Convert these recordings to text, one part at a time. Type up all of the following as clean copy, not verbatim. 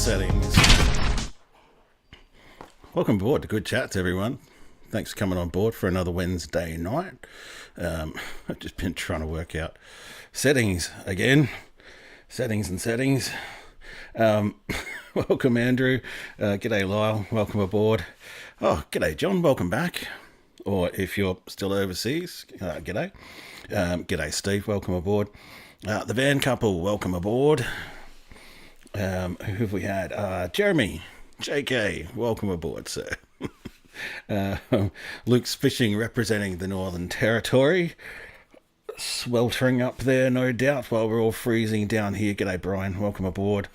settings. Welcome aboard to Good Chats, everyone. Thanks for coming on board for another Wednesday night. I've just been trying to work out settings again. Settings and settings. Welcome, Andrew. G'day, Lyle. Welcome aboard. Oh, g'day, John. Welcome back. Or if you're still overseas, g'day. G'day, Steve. Welcome aboard. The Van Couple, welcome aboard. Who have we had? Jeremy, JK, welcome aboard, sir. Luke's Fishing, representing the Northern Territory. Sweltering up there, no doubt, while we're all freezing down here. G'day, Brian, welcome aboard.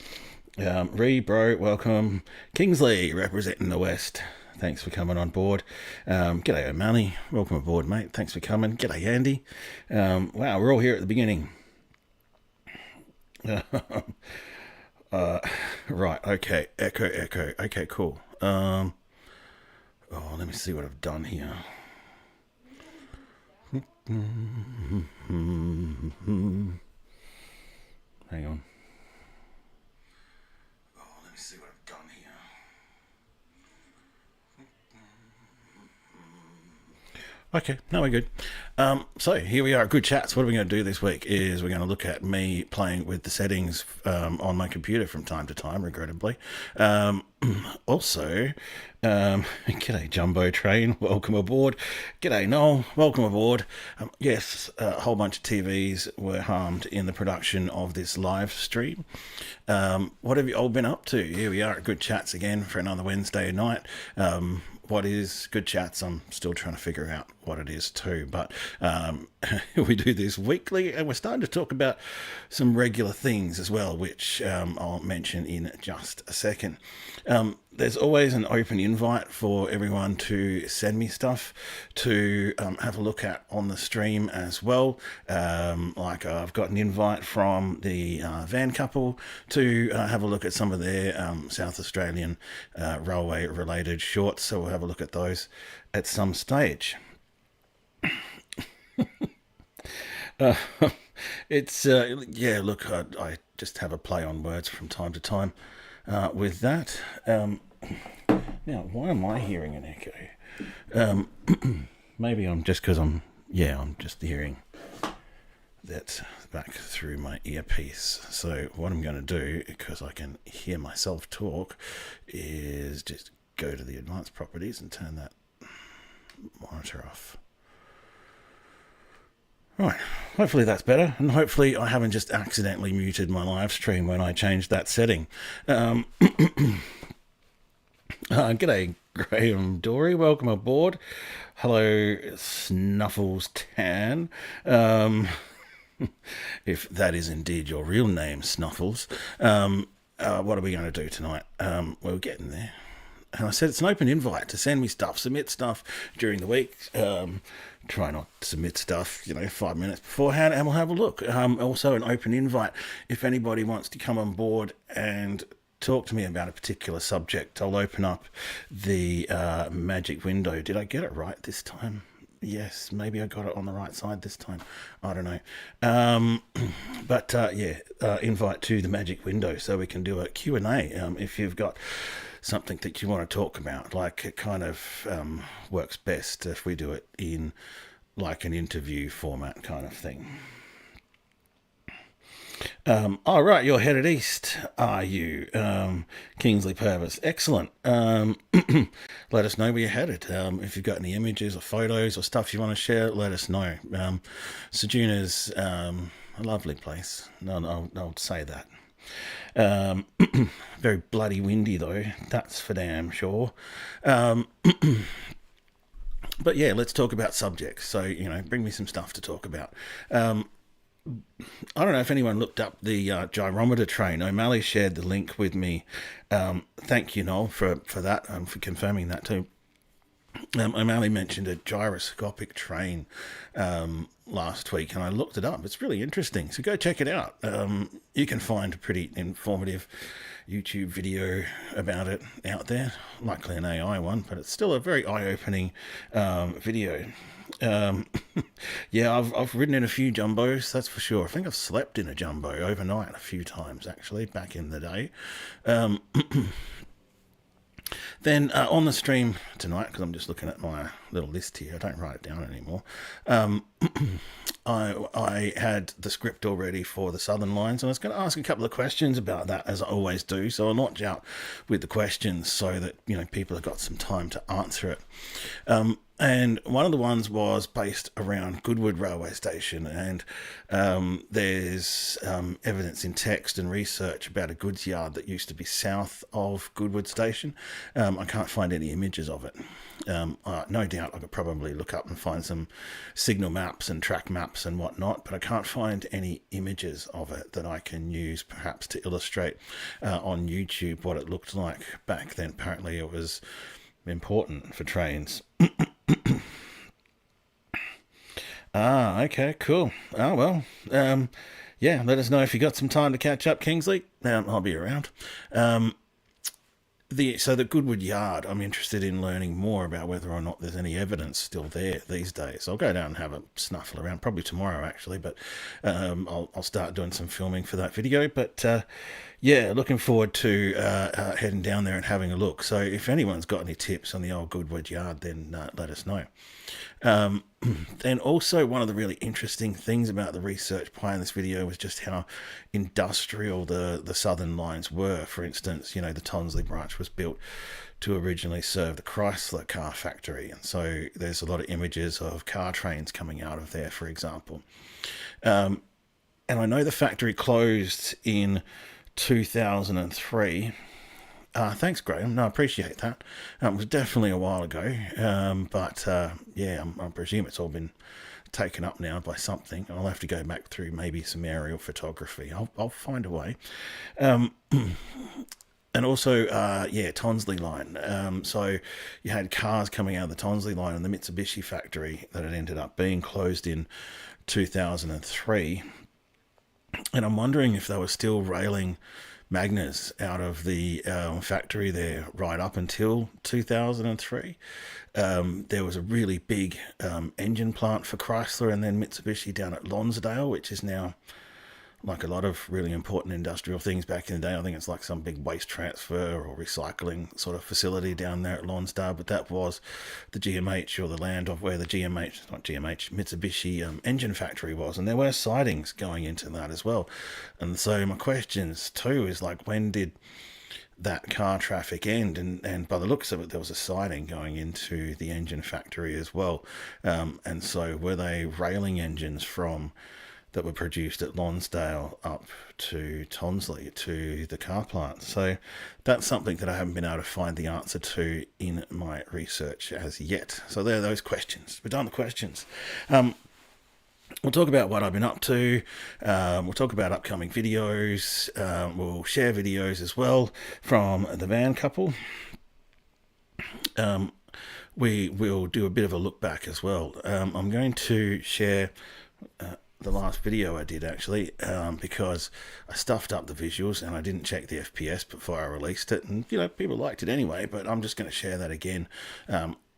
Bro, welcome. Kingsley, representing the West. Thanks for coming on board. G'day, O'Malley. Welcome aboard, mate. Thanks for coming. G'day, Andy. Wow, we're all here at the beginning. Right, okay. Echo. Okay, cool. Let me see what I've done here. Hang on. Let me see what I've done here. Okay, now we're good. So here we are at Good Chats. What are we going to do this week is we're going to look at me playing with the settings on my computer from time to time, regrettably. Also, g'day Jumbo Train, welcome aboard. G'day Noel, welcome aboard. Yes, a whole bunch of TVs were harmed in the production of this live stream. What have you all been up to? Here we are at Good Chats again for another Wednesday night. What is Good Chats? I'm still trying to figure out what it is too, but we do this weekly and we're starting to talk about some regular things as well, which I'll mention in just a second. There's always an open invite for everyone to send me stuff to have a look at on the stream as well. Like I've got an invite from the Van Couple to have a look at some of their South Australian railway related shorts, so we'll have a look at those at some stage. It's look, I just have a play on words from time to time with that. Now, why am I hearing an echo? Maybe I'm just because I'm just hearing that back through my earpiece. So what I'm going to do, because I can hear myself talk, is just go to the advanced properties and turn that monitor off. Right, hopefully that's better, and hopefully I haven't just accidentally muted my live stream when I changed that setting. G'day, Graham Dory, welcome aboard. Hello, Snuffles Tan. If that is indeed your real name, Snuffles. What are we going to do tonight? We're getting there. And I said it's an open invite to send me stuff, submit stuff during the week. Try not to submit stuff, 5 minutes beforehand, and we'll have a look. Also an open invite if anybody wants to come on board and talk to me about a particular subject. I'll open up the magic window. Did I get it right this time? Yes, maybe I got it on the right side this time. I don't know. Invite to the magic window so we can do a Q&A if you've got something that you want to talk about. Like, it kind of works best if we do it in like an interview format kind of thing. All right, you're headed east, are you? Kingsley Purvis, excellent. Let us know where you're headed. If you've got any images or photos or stuff you want to share, let us know. Sejuna's a lovely place. I'll say that. Very bloody windy though, that's for damn sure. But yeah, let's talk about subjects. So, bring me some stuff to talk about. I don't know if anyone looked up the gyrometer train. O'Malley shared the link with me. Thank you, Noel, for that and for confirming that too. I mainly mentioned a gyroscopic train last week, and I looked it up. It's really interesting, so go check it out. You can find a pretty informative YouTube video about it out there, likely an AI one, but it's still a very eye-opening video. Um, yeah, I've ridden in a few jumbos, that's for sure. I think I've slept in a jumbo overnight a few times, actually, back in the day. Um, Then on the stream tonight, because I'm just looking at my little list here, I don't write it down anymore. I had the script already for the Southern Lines, and I was going to ask a couple of questions about that, as I always do. So I'll launch out with the questions so that people have got some time to answer it. And one of the ones was based around Goodwood Railway Station, and there's evidence in text and research about a goods yard that used to be south of Goodwood Station. I can't find any images of it. No doubt I could probably look up and find some signal maps and track maps and whatnot, but I can't find any images of it that I can use perhaps to illustrate on YouTube what it looked like back then. Apparently it was important for trains. Okay, cool. Oh, well, yeah, let us know if you got some time to catch up, Kingsley. I'll be around. So the Goodwood Yard, I'm interested in learning more about whether or not there's any evidence still there these days. I'll go down and have a snuffle around, probably tomorrow actually, but I'll start doing some filming for that video. But yeah, looking forward to heading down there and having a look. So if anyone's got any tips on the old Goodwood Yard, then let us know. And also one of the really interesting things about the research behind this video was just how industrial the Southern Lines were. For instance, the Tonsley branch was built to originally serve the Chrysler car factory, and so there's a lot of images of car trains coming out of there, for example. And I know the factory closed in 2003. Thanks, Graham. No, I appreciate that. It was definitely a while ago, but yeah, I presume it's all been taken up now by something. I'll have to go back through maybe some aerial photography. I'll find a way. And also, yeah, Tonsley line. So you had cars coming out of the Tonsley line and the Mitsubishi factory that had ended up being closed in 2003. And I'm wondering if they were still railing Magners out of the factory there right up until 2003. There was a really big engine plant for Chrysler and then Mitsubishi down at Lonsdale, which is now, like a lot of really important industrial things back in the day, I think it's like some big waste transfer or recycling sort of facility down there at Lonsdale. But that was the GMH, or the land of where the Mitsubishi engine factory was. And there were sidings going into that as well. And so my questions too is like, when did that car traffic end? And by the looks of it, there was a siding going into the engine factory as well. And so were they railing engines from that were produced at Lonsdale up to Tonsley, to the car plant? So that's something that I haven't been able to find the answer to in my research as yet. So there are those questions. We're done with questions. We'll talk about what I've been up to. We'll talk about upcoming videos. We'll share videos as well from the van couple. We will do a bit of a look back as well. I'm going to share the last video I did actually, because I stuffed up the visuals and I didn't check the FPS before I released it, and people liked it anyway. But I'm just going to share that again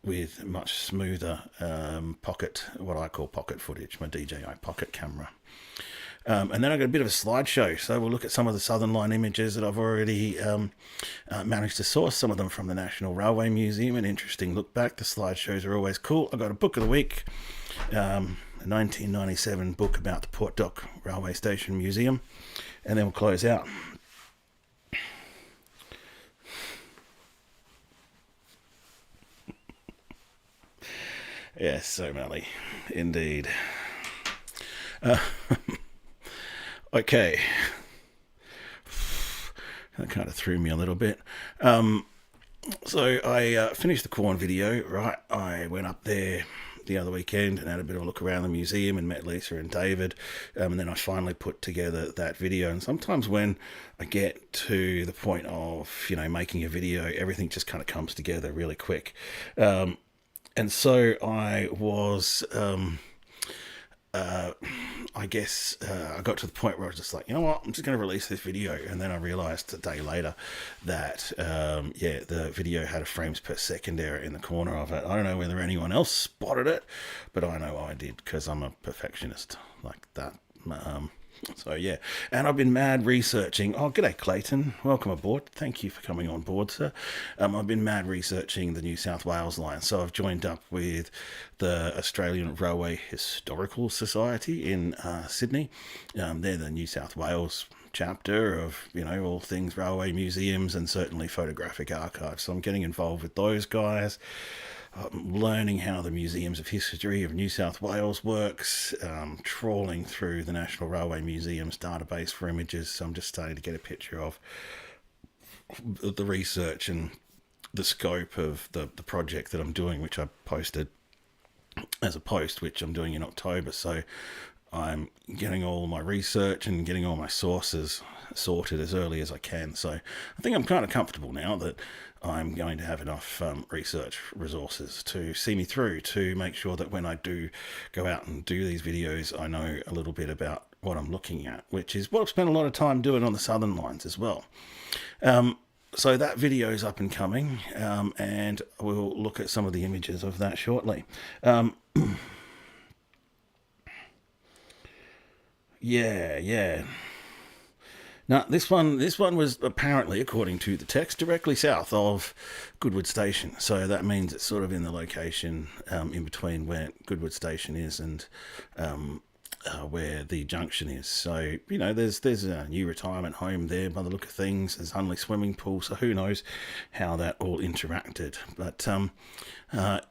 with much smoother pocket, what I call pocket footage, my DJI pocket camera. And then I've got a bit of a slideshow, so we'll look at some of the Southern Line images that I've already managed to source, some of them from the National Railway Museum, an interesting look back. The slideshows are always cool. I've got a book of the week, a 1997 book about the Port Dock Railway Station Museum, and then we'll close out. Yes, so Melly, indeed. Okay, that kind of threw me a little bit. So I finished the corn video, right? I went up there the other weekend and had a bit of a look around the museum and met Lisa and David, and then I finally put together that video. And sometimes when I get to the point of making a video, everything just kind of comes together really quick. And so I was, I guess I got to the point where I was just like, you know what, I'm just going to release this video. And then I realized a day later that, yeah, the video had a frames per second error in the corner of it. I don't know whether anyone else spotted it, but I know I did because I'm a perfectionist like that. So yeah, and I've been mad researching. Oh, g'day Clayton, welcome aboard. Thank you for coming on board, sir. I've been mad researching the New South Wales line, so I've joined up with the Australian Railway Historical Society in Sydney. They're the New South Wales chapter of, you know, all things railway museums and certainly photographic archives. So I'm getting involved with those guys. Learning how the Museums of History of New South Wales works, trawling through the National Railway Museum's database for images. So I'm just starting to get a picture of the research and the scope of the project that I'm doing, which I posted as a post, which I'm doing in October. So I'm getting all my research and getting all my sources sorted as early as I can. So I think I'm kind of comfortable now that I'm going to have enough research resources to see me through, to make sure that when I do go out and do these videos, I know a little bit about what I'm looking at, which is what I've spent a lot of time doing on the Southern lines as well. So that video is up and coming, and we'll look at some of the images of that shortly. Yeah. Now, this one was apparently, according to the text, directly south of Goodwood Station. So that means it's sort of in the location in between where Goodwood Station is and where the junction is. So, you know, there's a new retirement home there by the look of things. There's Hunley swimming pool, so who knows how that all interacted. But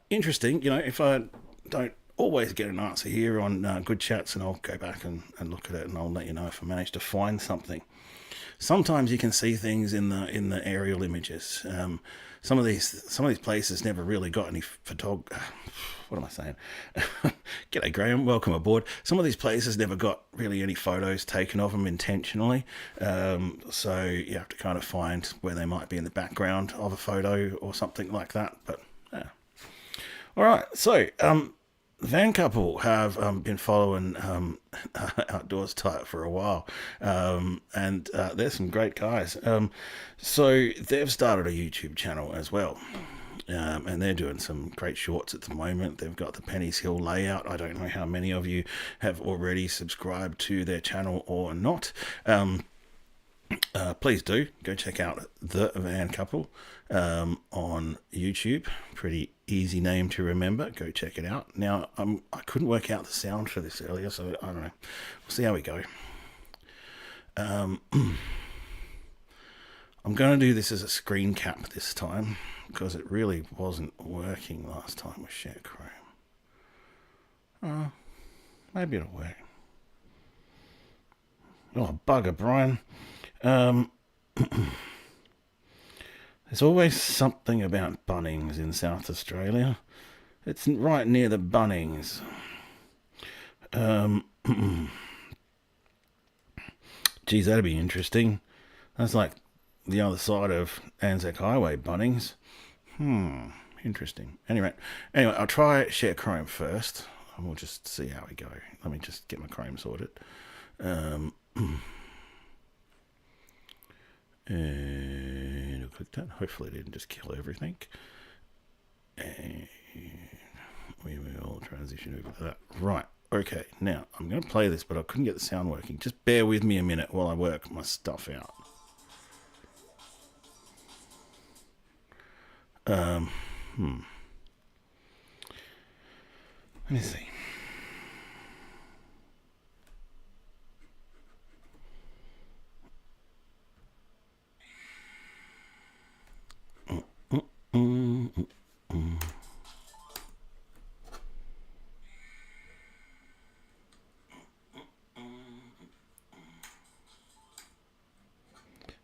interesting, you know, if I don't always get an answer here on Good Chats, and I'll go back and look at it, and I'll let you know if I manage to find something. Sometimes you can see things in the aerial images. Some of these places never really got any what am I saying? G'day Graham, welcome aboard. Some of these places never got really any photos taken of them intentionally, so you have to kind of find where they might be in the background of a photo or something like that. But yeah. All right, so the Van couple have been following Outdoors Type for a while, and they're some great guys. So they've started a YouTube channel as well, and they're doing some great shorts at the moment. They've got the Penny's Hill layout. I don't know how many of you have already subscribed to their channel or not. Please do go check out the Van Couple on YouTube. Pretty easy name to remember. Go check it out. Now, I couldn't work out the sound for this earlier, so I don't know. We'll see how we go. I'm going to do this as a screen cap this time because it really wasn't working last time with Share Chrome. Maybe it'll work. Oh, bugger, Brian. There's always something about Bunnings in South Australia. It's right near the Bunnings. Geez, that'd be interesting. That's like the other side of Anzac Highway, Bunnings. Interesting. Anyway, I'll try Share Chrome first, and we'll just see how we go. Let me just get my Chrome sorted. And I'll click that. Hopefully it didn't just kill everything. And we will transition over to that. Right. Okay. Now, I'm going to play this, but I couldn't get the sound working. Just bear with me a minute while I work my stuff out. Let me see.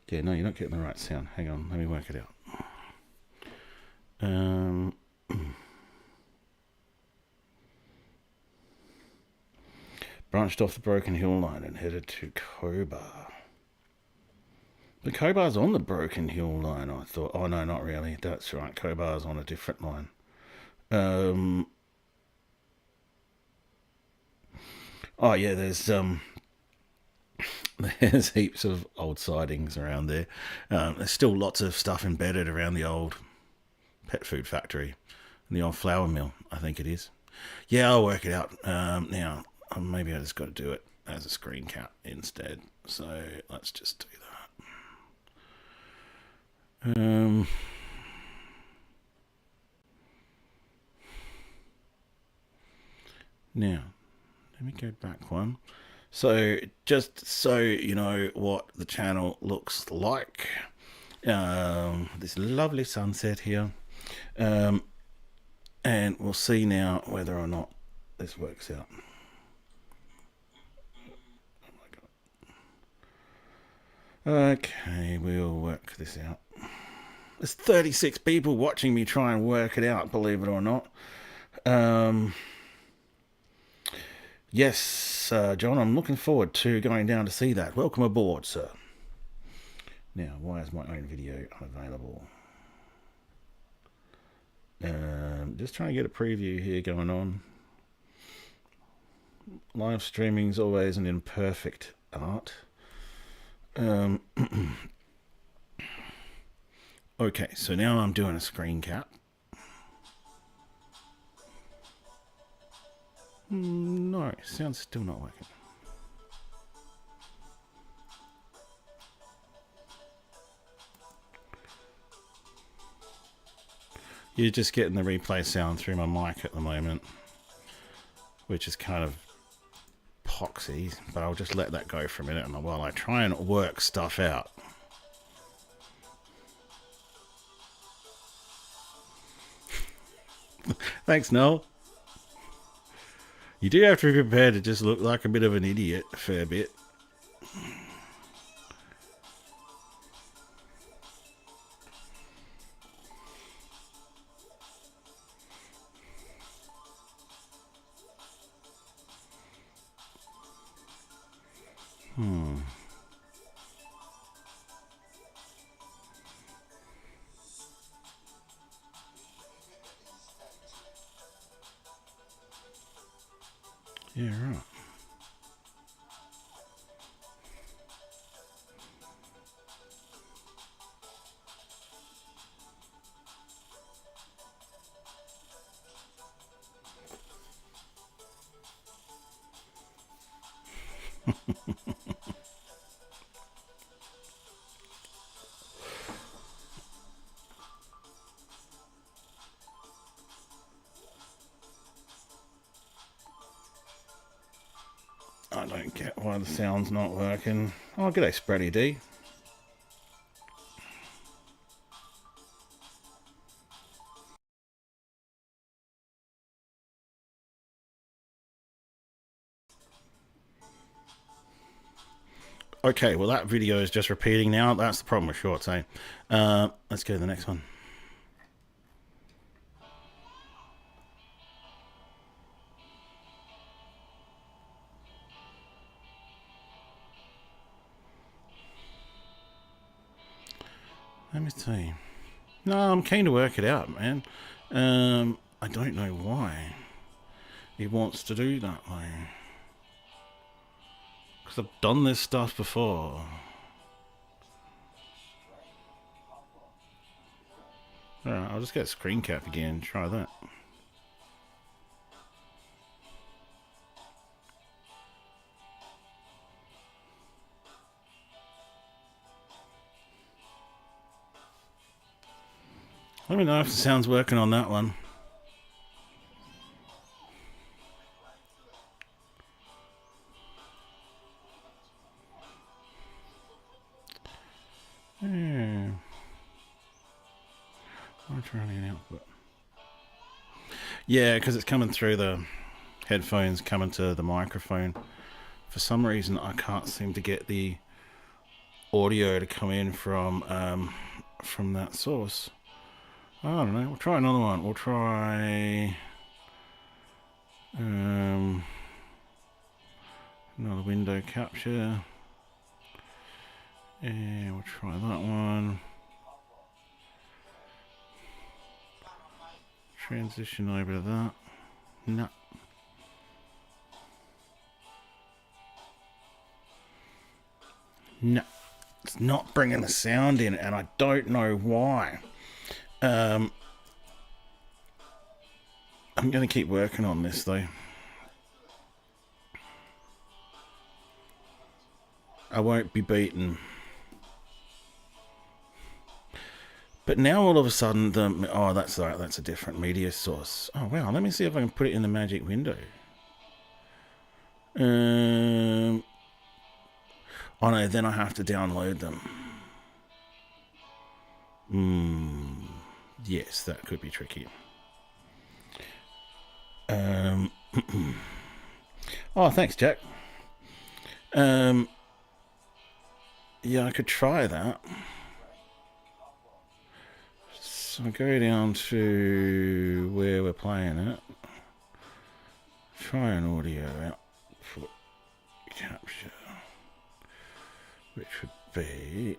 Yeah, no, you're not getting the right sound. Hang on, let me work it out. Branched off the Broken Hill line and headed to Cobar. The Cobar's on the Broken Hill line, I thought. Oh, no, not really. That's right. Cobar's on a different line. Oh yeah, there's heaps of old sightings around there. There's still lots of stuff embedded around the old pet food factory, the old flour mill, I think it is. Yeah, I'll work it out. Now, maybe I just got to do it as a screen cap instead. So let's just do that. Now, let me go back one. So just so you know what the channel looks like, this lovely sunset here, and we'll see now whether or not this works out. Okay, we'll work this out. There's 36 people watching me try and work it out, believe it or not. Yes, John, I'm looking forward to going down to see that. Welcome aboard, sir. Now, why is my own video unavailable? Just trying to get a preview here going on. Live streaming's always an imperfect art. Okay, so now I'm doing a screen cap. No, sound's still not working. You're just getting the replay sound through my mic at the moment, which is kind of poxy, but I'll just let that go for a minute while I try and work stuff out. Thanks, Noel. You do have to be prepared to just look like a bit of an idiot a fair bit. Yeah, right. I don't get why the sound's not working. Oh, g'day, Spready D. Okay, well that video is just repeating now. That's the problem with shorts, eh? Let's go to the next one. Let me see. No, I'm keen to work it out, man. I don't know why he wants to do that way. Because I've done this stuff before. Alright, I'll just get screen cap again. Try that. Let me know if the sound's working on that one. Yeah. I'm trying an output. Yeah, because it's coming through the headphones, coming to the microphone. For some reason, I can't seem to get the audio to come in from that source. I don't know. We'll try another one. We'll try another window capture. And we'll try that one. transition over to that. No. No. It's not bringing the sound in, and I don't know why. I'm going to keep working on this, though. I won't be beaten. But now all of a sudden, oh, that's all right. That's a different media source. Oh, wow. Let me see if I can put it in the magic window. Oh, no. Then I have to download them. Yes, that could be tricky. Oh, thanks, Jack. Yeah, I could try that. So I go down to where we're playing it. Try an audio output capture, which would be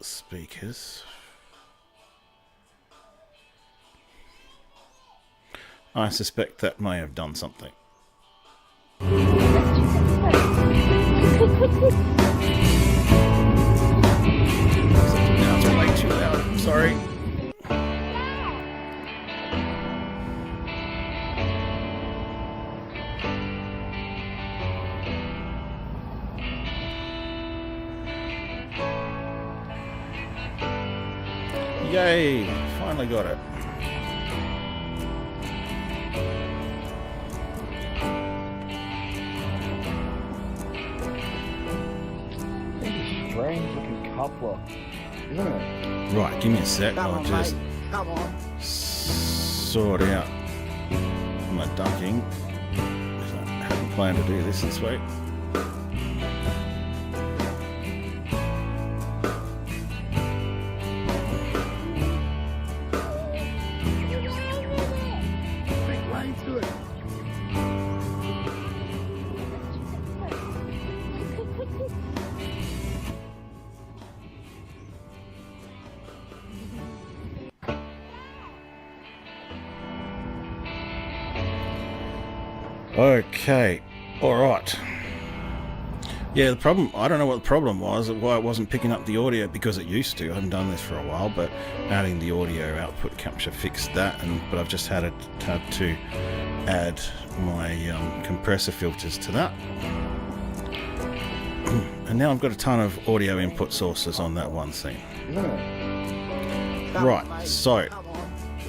speakers. I suspect that may have done something. Now it's way too loud. I'm sorry. Yay! Finally got it. Strange looking coupler, isn't it? Right, give me a sec. I'll just sort out my ducking. I hadn't planned to do this way. Okay, alright. Yeah, the problem, I don't know what the problem was, why it wasn't picking up the audio, because it used to. I haven't done this for a while, but adding the audio output capture fixed that, but I've just had to add my compressor filters to that. And now I've got a ton of audio input sources on that one scene. Right, so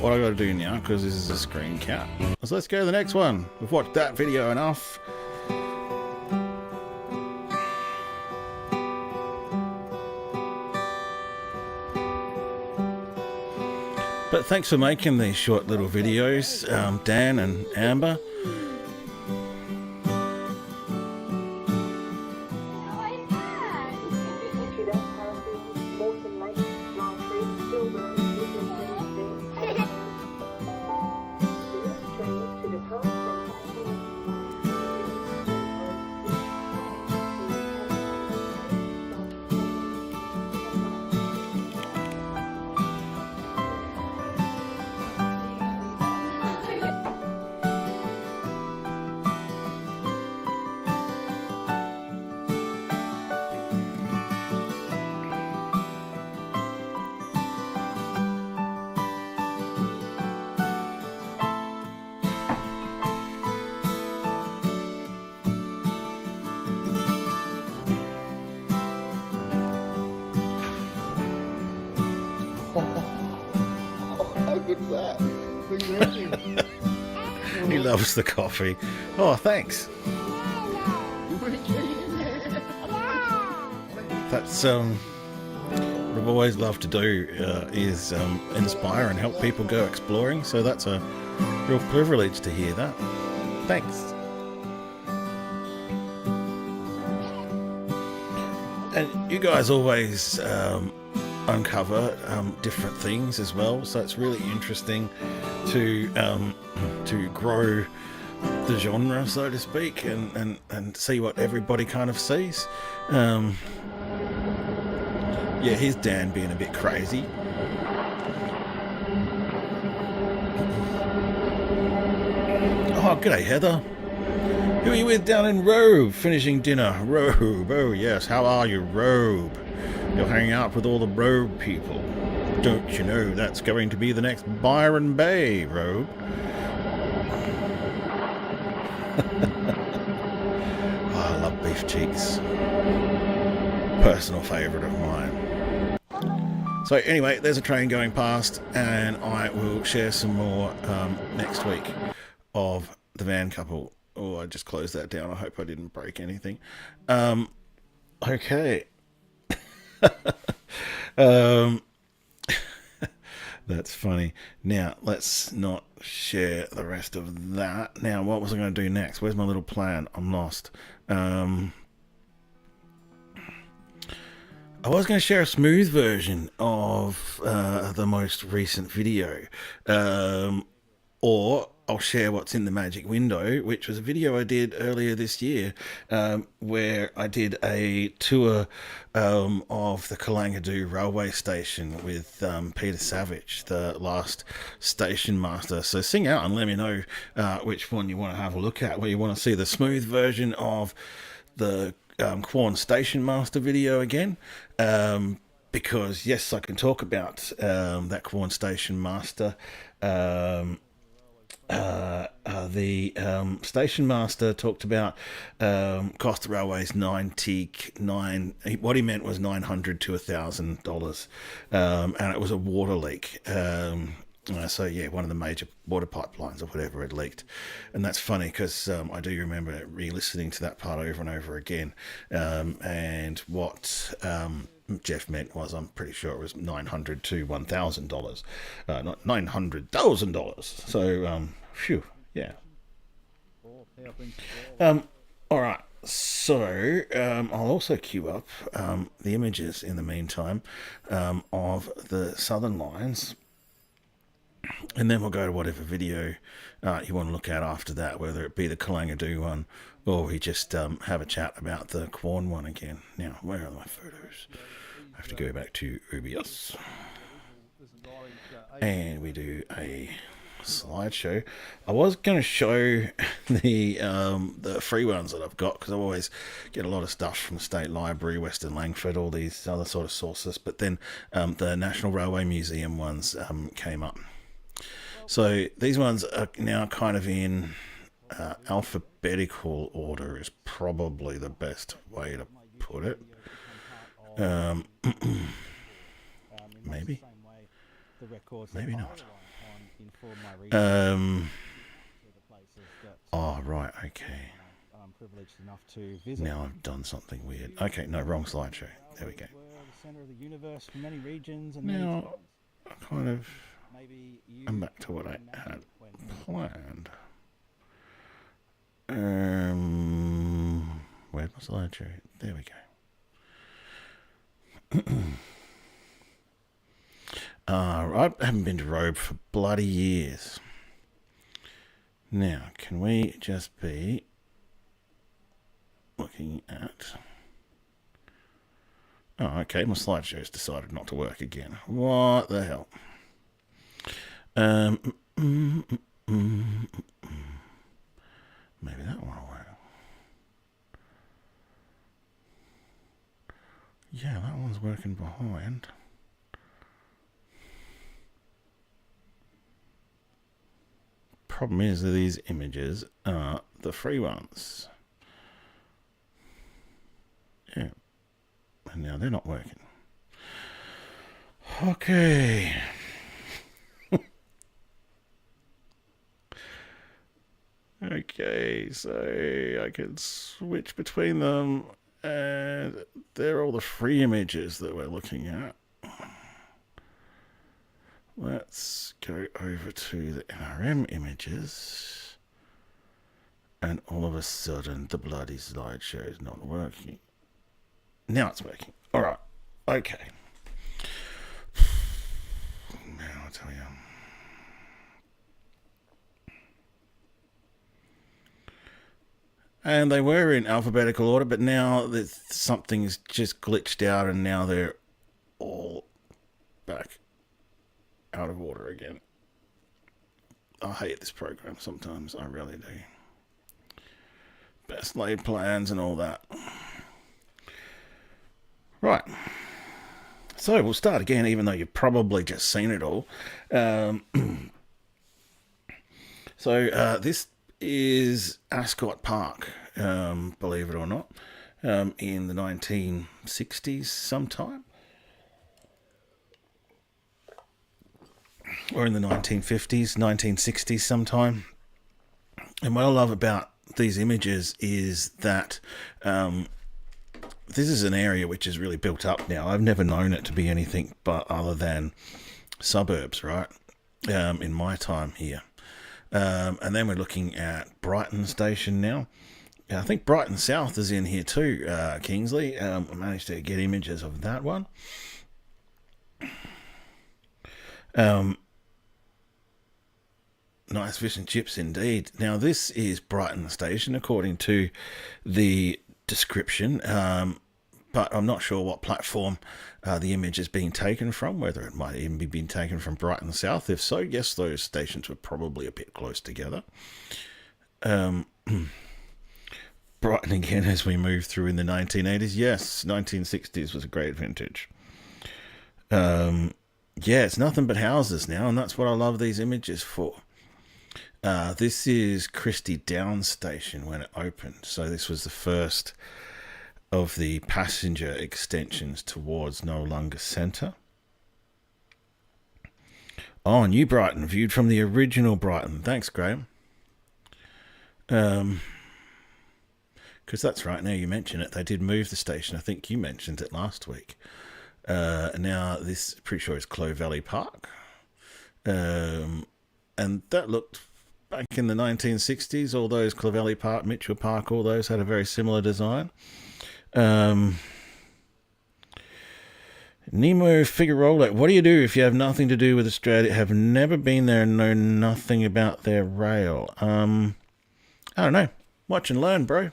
what I got to do now, because this is a screen cap, is let's go to the next one. We've watched that video enough. But thanks for making these short little videos, Dan and Amber. He loves the coffee. Oh, thanks. That's what I've always loved to do, is inspire and help people go exploring. So that's a real privilege to hear that. Thanks. And you guys always uncover different things as well, so it's really interesting to grow the genre, so to speak, and see what everybody kind of sees. Yeah, here's Dan being a bit crazy. Oh, g'day, Heather. Who are you with down in Robe, finishing dinner? Robe, oh yes, how are you, Robe? You're hanging out with all the Robe people. Don't you know that's going to be the next Byron Bay, Robe? Oh, I love beef cheeks. Personal favourite of mine. So anyway, there's a train going past, and I will share some more next week of the van couple. Oh, I just closed that down. I hope I didn't break anything. Okay. That's funny. Now, let's not share the rest of that. Now, what was I going to do next? Where's my little plan? I'm lost. I was going to share a smooth version of the most recent video. Or I'll share what's in the magic window, which was a video I did earlier this year, where I did a tour of the Kalangadoo railway station with Peter Savage, the last station master. So sing out and let me know which one you want to have a look at, where you want to see the smooth version of the Quorn Station Master video again. Because yes, I can talk about that Quorn Station Master. The station master talked about Costa Railways 99. What he meant was $900 to $1,000, and it was a water leak. So yeah, one of the major water pipelines or whatever had leaked, and that's funny because I do remember re-listening to that part over and over again. And what Jeff meant was, I'm pretty sure it was $900 to $1,000, not $900,000. So, phew, yeah. All right. So I'll also queue up the images in the meantime of the Southern Lines. And then we'll go to whatever video you want to look at after that, whether it be the Kalangadoo one or we just have a chat about the Quorn one again. Now, where are my photos? I have to go back to OBS. And we do a slideshow. I was going to show the free ones that I've got, because I always get a lot of stuff from the State Library, Western Langford, all these other sort of sources. But then the National Railway Museum ones came up. So these ones are now kind of in alphabetical order is probably the best way to put it. Maybe. Maybe not. Oh, right, okay. Now I've done something weird. Okay, no, wrong slideshow. There we go. Now, kind of, I'm back to what I had planned. Where's my slideshow? There we go. I haven't been to Robe for bloody years. Now, can we just be looking at... Oh, okay, my slideshow's decided not to work again. What the hell? Maybe that one will work. Yeah, that one's working behind. Problem is that these images are the free ones. Yeah. And now they're not working. Okay. Okay, so I can switch between them, and they're all the free images that we're looking at. Let's go over to the NRM images, and all of a sudden the bloody slideshow is not working. Now it's working. All right. Okay. Now I'll tell you. And they were in alphabetical order, but now something's just glitched out, and now they're all back out of order again. I hate this program sometimes. I really do. Best laid plans and all that. Right. So we'll start again, even though you've probably just seen it all. This is Ascot Park, believe it or not, in the 1960s sometime. Or in the 1950s, 1960s sometime. And what I love about these images is that this is an area which is really built up now. I've never known it to be anything but other than suburbs, right? In my time here. And then we're looking at Brighton Station now. I think Brighton South is in here too, Kingsley. I managed to get images of that one. Nice fish and chips indeed. Now, this is Brighton Station, according to the description, but I'm not sure what platform the image is being taken from, whether it might even be being taken from Brighton South. If so, yes, those stations were probably a bit close together. Brighton again as we move through in the 1980s. Yes, 1960s was a great vintage. Yeah, it's nothing but houses now, and that's what I love these images for. This is Christie Downs Station when it opened. So this was the first of the passenger extensions towards Noarlunga Centre. Oh, New Brighton, viewed from the original Brighton. Thanks, Graham. Because that's right, now you mention it, they did move the station. I think you mentioned it last week. Now, this, pretty sure is Clough Valley Park. And that looked, back in the 1960s, all those Clough Valley Park, Mitchell Park, all those had a very similar design. Nemo Figueroa, what do you do if you have nothing to do with Australia, have never been there and know nothing about their rail? I don't know. Watch and learn, bro.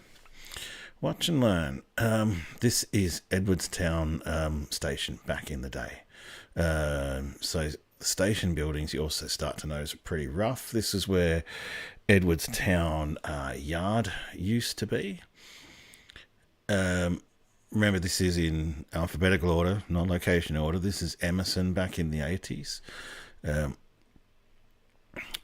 Watch and learn. This is Edwardstown Station back in the day. So the station buildings you also start to notice are pretty rough. This is where Edwardstown Yard used to be. Remember, this is in alphabetical order, not location order. This is Emerson back in the 80s.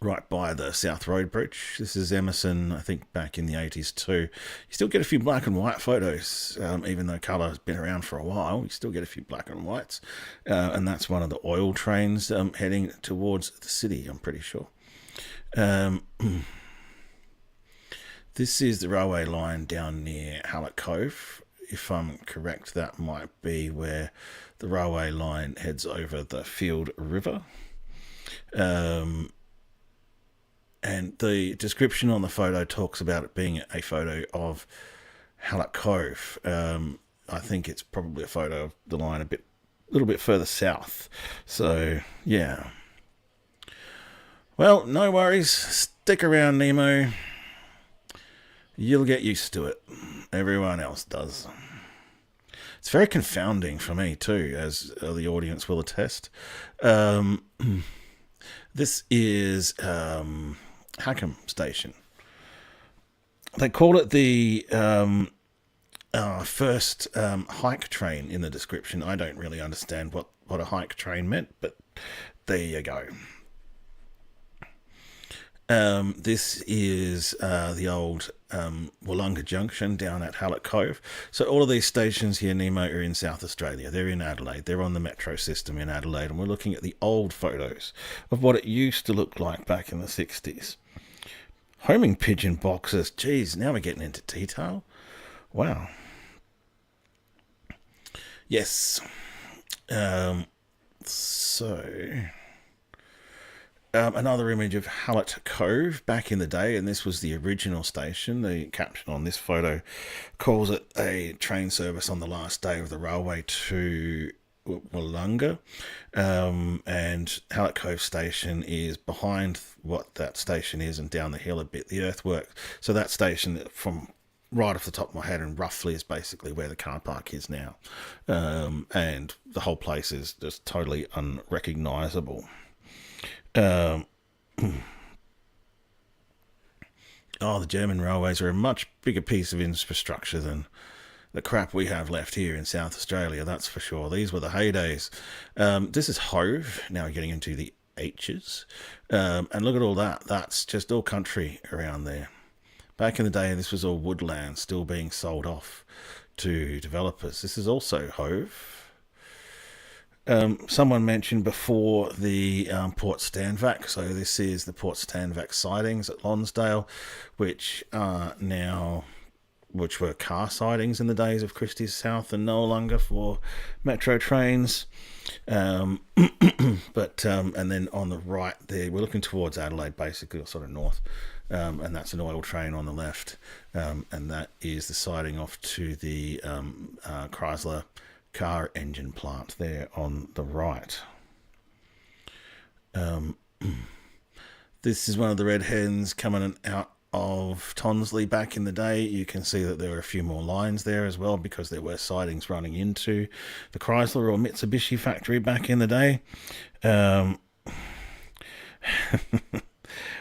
Right by the South Road Bridge. This is Emerson, I think, back in the 80s too. You still get a few black and white photos, even though colour has been around for a while. You still get a few black and whites. And that's one of the oil trains heading towards the city, I'm pretty sure. This is the railway line down near Hallett Cove. If I'm correct, that might be where the railway line heads over the Field River. And the description on the photo talks about it being a photo of Hallett Cove. I think it's probably a photo of the line a little bit further south. So, yeah. Well, no worries. Stick around, Nemo. You'll get used to it. Everyone else does. It's very confounding for me too, as the audience will attest. This is Hackham Station. They call it the first hike train in the description. I don't really understand what a hike train meant, but there you go. This is the old Wollonga Junction down at Hallett Cove. So all of these stations here, Nemo, are in South Australia. They're in Adelaide. They're on the metro system in Adelaide. And we're looking at the old photos of what it used to look like back in the 60s. Homing pigeon boxes. Geez, now we're getting into detail. Wow. Yes. Another image of Hallett Cove back in the day, and this was the original station. The caption on this photo calls it a train service on the last day of the railway to Wollonga. And Hallett Cove Station is behind what that station is and down the hill a bit, the earthwork. So that station, from right off the top of my head, and roughly is basically where the car park is now. And the whole place is just totally unrecognisable. Oh, the German railways are a much bigger piece of infrastructure than the crap we have left here in South Australia, that's for sure. These were the heydays. This is Hove. Now we're getting into the H's. And look at all that. That's just all country around there. Back in the day, this was all woodland still being sold off to developers. This is also Hove. Someone mentioned before the Port Stanvac. So this is the Port Stanvac sidings at Lonsdale, which are now, which were car sidings in the days of Christie's South and no longer for metro trains. But and then on the right there, we're looking towards Adelaide, basically, or sort of north, and that's an oil train on the left, and that is the siding off to the Chrysler car engine plant there on the right. This is one of the red hens coming out of Tonsley back in the day. You can see that there were a few more lines there as well because there were sidings running into the Chrysler or Mitsubishi factory back in the day.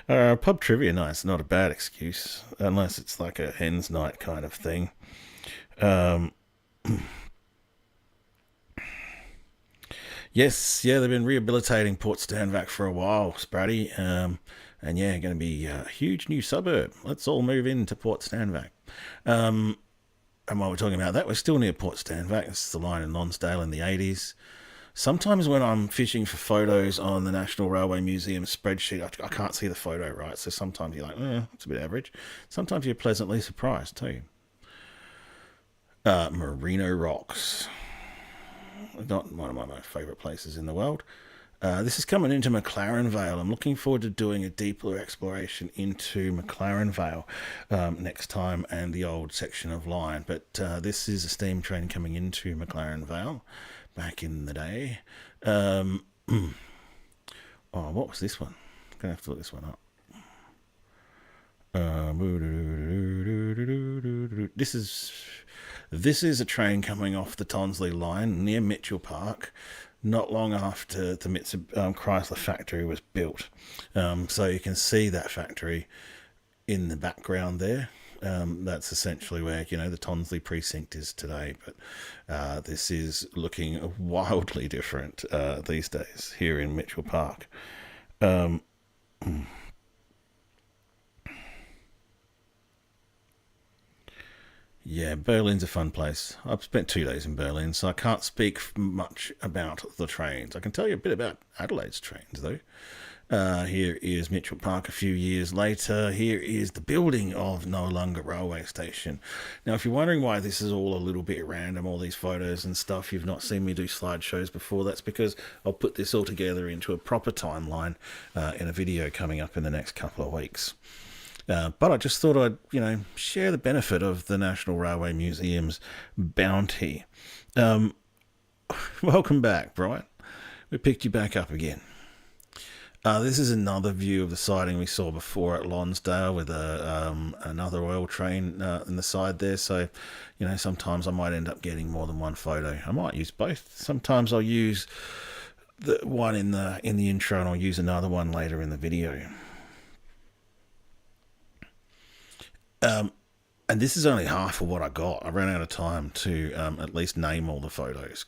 Pub trivia night's not a bad excuse, unless it's like a hen's night kind of thing. Yes, yeah, they've been rehabilitating Port Stanvac for a while, Spratty. And yeah, going to be a huge new suburb. Let's all move into Port Stanvac. And while we're talking about that, we're still near Port Stanvac. This is the line in Lonsdale in the 80s. Sometimes when I'm fishing for photos on the National Railway Museum spreadsheet, I can't see the photo right. So sometimes you're like, it's a bit average. Sometimes you're pleasantly surprised too. Merino Rocks. Not one of my most favourite places in the world. This is coming into McLaren Vale. I'm looking forward to doing a deeper exploration into McLaren Vale next time and the old section of line. But this is a steam train coming into McLaren Vale back in the day. Oh, what was this one? I'm going to have to look this one up. This is a train coming off the Tonsley line near Mitchell Park, not long after the Chrysler factory was built. So you can see that factory in the background there. That's essentially where, the Tonsley precinct is today. But this is looking wildly different these days here in Mitchell Park. Yeah, Berlin's a fun place. I've spent 2 days in Berlin, so I can't speak much about the trains. I can tell you a bit about Adelaide's trains, though. Here is Mitchell Park a few years later. Here is the building of No Longer Railway Station. Now, if you're wondering why this is all a little bit random, all these photos and stuff, you've not seen me do slideshows before, that's because I'll put this all together into a proper timeline in a video coming up in the next couple of weeks. But I just thought I'd, share the benefit of the National Railway Museum's bounty. Welcome back, Brian. We picked you back up again. This is another view of the siding we saw before at Lonsdale with another oil train in the side there. So, sometimes I might end up getting more than one photo. I might use both. Sometimes I'll use the one in the intro and I'll use another one later in the video. And this is only half of what I got. I ran out of time to at least name all the photos,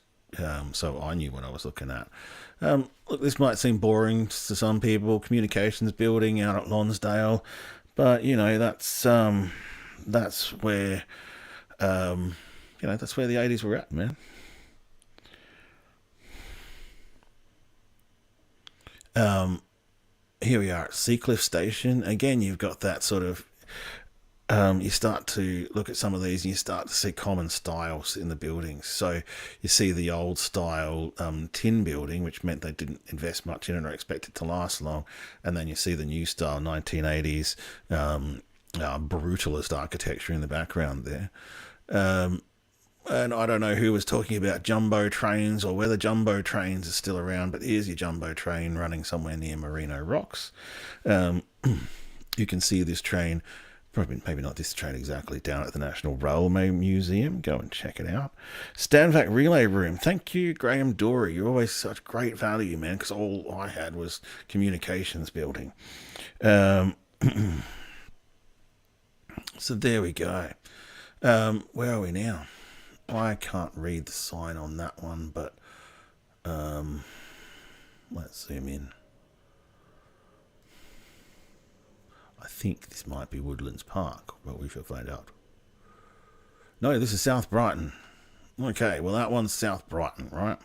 so I knew what I was looking at. Look, this might seem boring to some people, communications building out at Lonsdale, but that's where that's where the 80s were at, man. Here we are at Seacliff Station. Again, you've got that sort of you start to look at some of these and you start to see common styles in the buildings. So you see the old style tin building, which meant they didn't invest much in it or expect it to last long. And then you see the new style 1980s brutalist architecture in the background there. And I don't know who was talking about jumbo trains or whether jumbo trains are still around, but here's your jumbo train running somewhere near Merino Rocks. You can see this train, probably maybe not this train exactly, down at the National Railway Museum. Go and check it out. Stanvac Relay Room. Thank you, Graham Dory. You're always such great value, man, because all I had was communications building. So there we go. Where are we now? I can't read the sign on that one, but let's zoom in. I think this might be Woodlands Park, but we shall find out. No, this is South Brighton. Okay, well that one's South Brighton, right?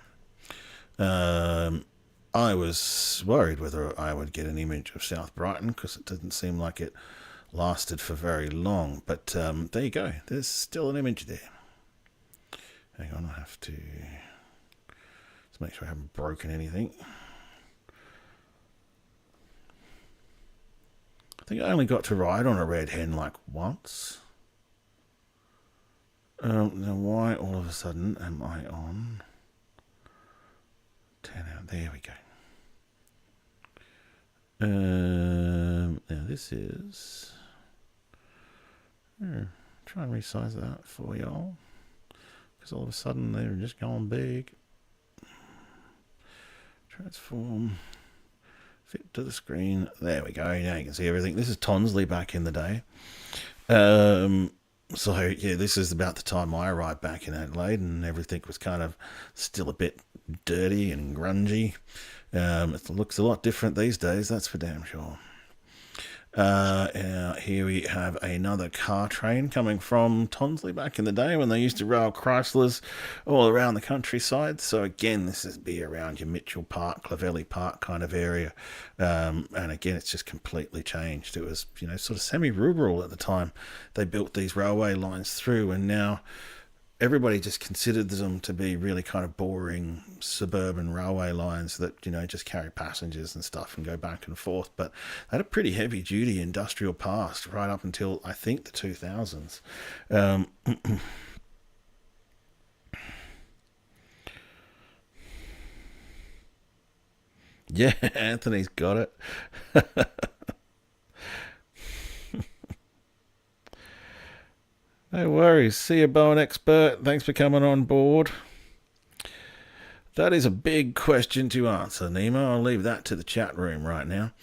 I was worried whether I would get an image of South Brighton because it didn't seem like it lasted for very long. But there you go. There's still an image there. Hang on, I have to make sure I haven't broken anything. I think I only got to ride on a red hen like once. Now why all of a sudden am I on 10 out? There we go. Now this is... try and resize that for y'all. Because all of a sudden they're just going big. Transform. Fit to the screen. There we go. Now you can see everything. This is Tonsley back in the day. So, yeah, this is about the time I arrived back in Adelaide and everything was kind of still a bit dirty and grungy. It looks a lot different these days, that's for damn sure. Here we have another car train coming from Tonsley back in the day when they used to rail Chryslers all around the countryside. So again, this is be around your Mitchell Park, Clovelly Park kind of area. And again, it's just completely changed. It was, sort of semi-rural at the time. They built these railway lines through, and now everybody just considered them to be really kind of boring suburban railway lines that, just carry passengers and stuff and go back and forth. But they had a pretty heavy duty industrial past right up until, I think, the 2000s. Yeah, Anthony's got it. No worries. See you, Bowen Expert. Thanks for coming on board. That is a big question to answer, Nemo. I'll leave that to the chat room right now.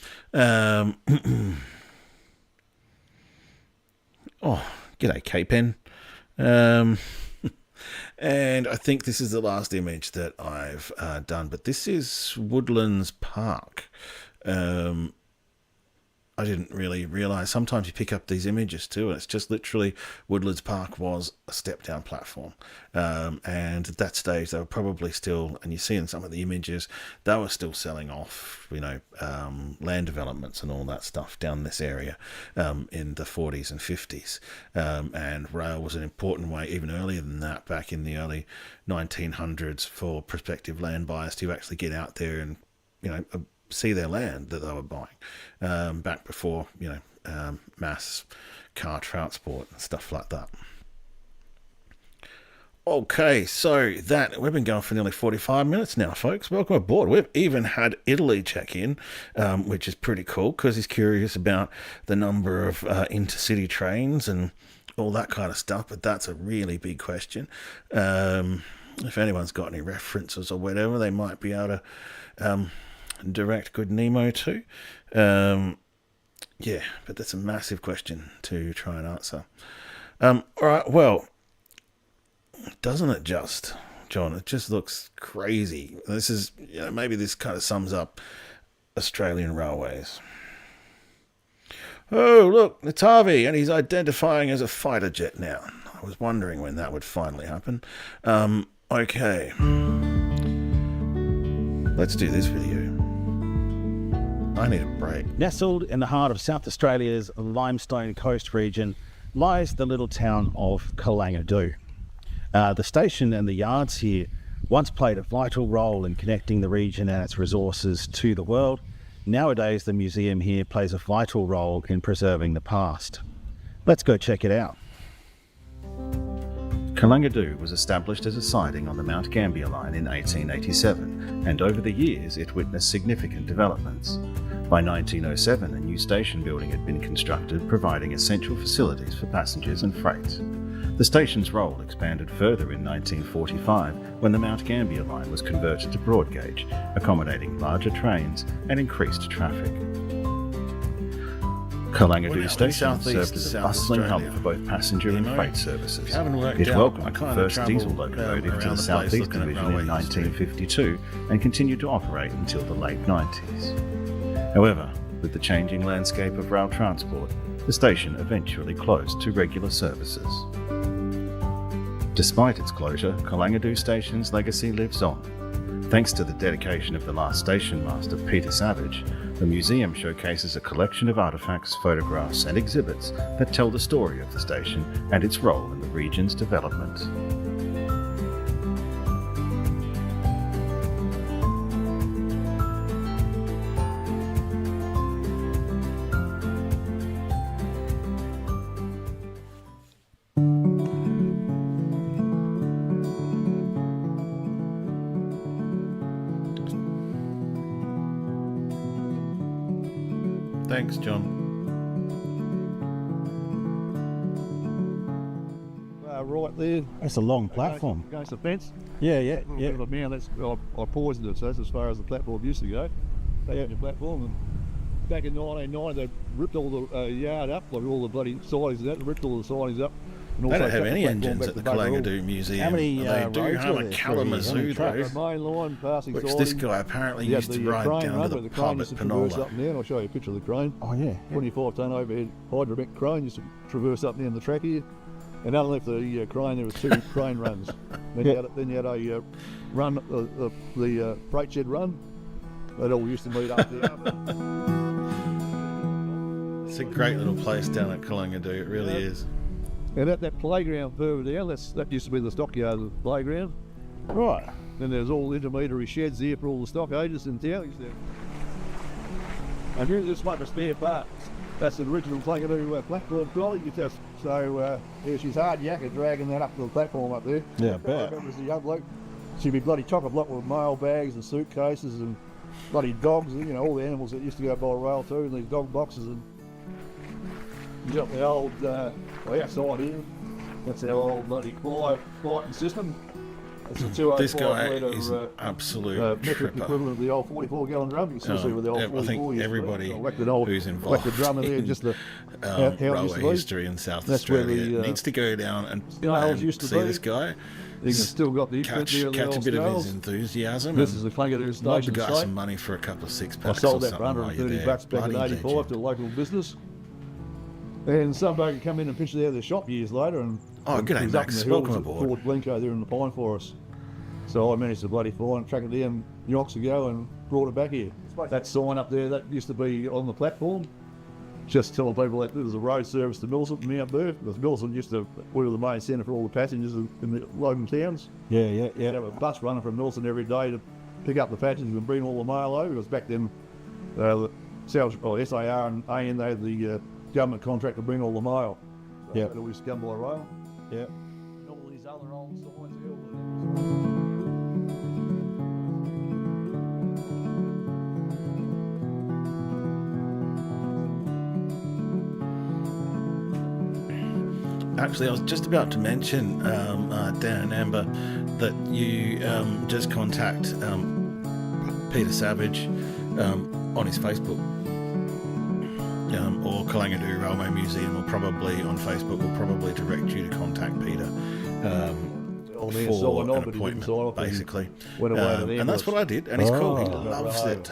Oh, g'day, K-Pen. And I think this is the last image that I've done, but this is Woodlands Park. I didn't really realise. Sometimes you pick up these images too, and it's just literally Woodlands Park was a step-down platform. And at that stage, they were probably still, and you see in some of the images, they were still selling off, land developments and all that stuff down this area in the 40s and 50s. And rail was an important way, even earlier than that, back in the early 1900s, for prospective land buyers to actually get out there and, see their land that they were buying, back before mass car transport and stuff like that. Okay, so we've been going for nearly 45 minutes now, folks. Welcome aboard. We've even had Italy check in, which is pretty cool because he's curious about the number of intercity trains and all that kind of stuff, but that's a really big question. If anyone's got any references or whatever, they might be able to direct good Nemo to. Yeah, but that's a massive question to try and answer. All right, well, doesn't it just, John? It just looks crazy. This is, maybe this kind of sums up Australian railways. Oh, look, it's Harvey, and he's identifying as a fighter jet now. I was wondering when that would finally happen. Okay. Let's do this video. I need a break. Nestled in the heart of South Australia's limestone coast region lies the little town of Kalangadoo. The station and the yards here once played a vital role in connecting the region and its resources to the world. Nowadays, the museum here plays a vital role in preserving the past. Let's go check it out. Kalangadoo was established as a siding on the Mount Gambier line in 1887, and over the years it witnessed significant developments. By 1907, a new station building had been constructed, providing essential facilities for passengers and freight. The station's role expanded further in 1945 when the Mount Gambier line was converted to broad gauge, accommodating larger trains and increased traffic. Kalangadoo Station southeast served as a South bustling hub Australia. for both passenger and know, freight services. if you haven't worked It out, welcomed I the kind of first diesel travelled, locomotive around to the the place Southeast looking at Division in railway history. 1952 and continued to operate until the late 90s. However, with the changing landscape of rail transport, the station eventually closed to regular services. Despite its closure, Kalangadoo Station's legacy lives on. Thanks to the dedication of the last station master, Peter Savage, the museum showcases a collection of artefacts, photographs and exhibits that tell the story of the station and its role in the region's development. Thanks, John. Right there. That's a long platform. Against the fence. Yeah, yeah, A little yeah. bit of a mound. I poisoned it, so that's as far as the platform used to go. They opened the platform, and back in 1990 they ripped all the yard up, like all the bloody sidings and that, they ripped all the sidings up. And They also don't have cut any the platform engines back at the to bugger all. Kalangadoo Museum. How many, they do roads have were a there? Kalamazoo How many though, The main line passing which siding. this guy apparently You used had to the ride crane down run, to but the the crane pub used at to traverse Penola. up in there, and I'll show you a picture of the crane. Oh, yeah. 25 tonne overhead hydromet crane used to traverse up there in the track here. And underneath the crane there was two crane runs. Then you had a run, the freight shed run. That all used to meet up there. It's a great little place down at Kalangadoo, it really is. And that playground further down, that used to be the stockyard of the playground. Right. Then there's all intermediary sheds here for all the stock agents in town. And here's this one for spare parts. That's the original Kalangadoo platform trolley. So yeah, she's hard yakka dragging that up to the platform up there. Yeah, I I bet. remember as a young bloke, she'd be bloody chock-a-block with mail bags and suitcases and bloody dogs, you know, all the animals that used to go by rail too, and these dog boxes. And you got the old, outside here, that's our old bloody lighting system. It's a 205 This guy litre, is an absolute metric tripper. equivalent of the old 44-gallon drum. You can still see with the old 44 I think used to be. everybody I whacked an old, who's whacked involved the drum in there, in just the how it used to railway be. history in South That's where Australia the, needs to go down and, snails and used to see be. this guy. You can still got the imprint there of the Catch a old bit of snails. his enthusiasm. This and is the Kalangadoo mob station the guy site. some money for a couple of six I packs sold or that for something while you're 130 there. bucks back in Bloody 84 legend. to a local business. And some bloke come in and pitched it out of their shop years later, and Oh, g'day, he was up Max. in the hills Welcome at aboard. Fort Blencoe there in the pine forest. So I managed to bloody find, track it down yonks ago and brought it back here. That sign up there, that used to be on the platform. Just telling people that there was a road service to Millicent and me up there, because Millicent used to, we were the main centre for all the passengers in the local towns. Yeah, yeah, You'd yeah. have a bus running from Millicent every day to pick up the passengers and bring all the mail over. Because back then, the SAR and AN, they had the government contract to bring all the mail. So Yeah. it always come by rail. Yeah. And all these other old signs here. Actually, I was just about to mention, Dan and Amber, that you just contact Peter Savage on his Facebook, or Kalangadoo Railway Museum, or probably on Facebook, will probably direct you to contact Peter Old man for signed on, an but he didn't appointment, sign off, and basically. went away to the And that's ambulance. what I did, and he's cool. He Oh. loves it.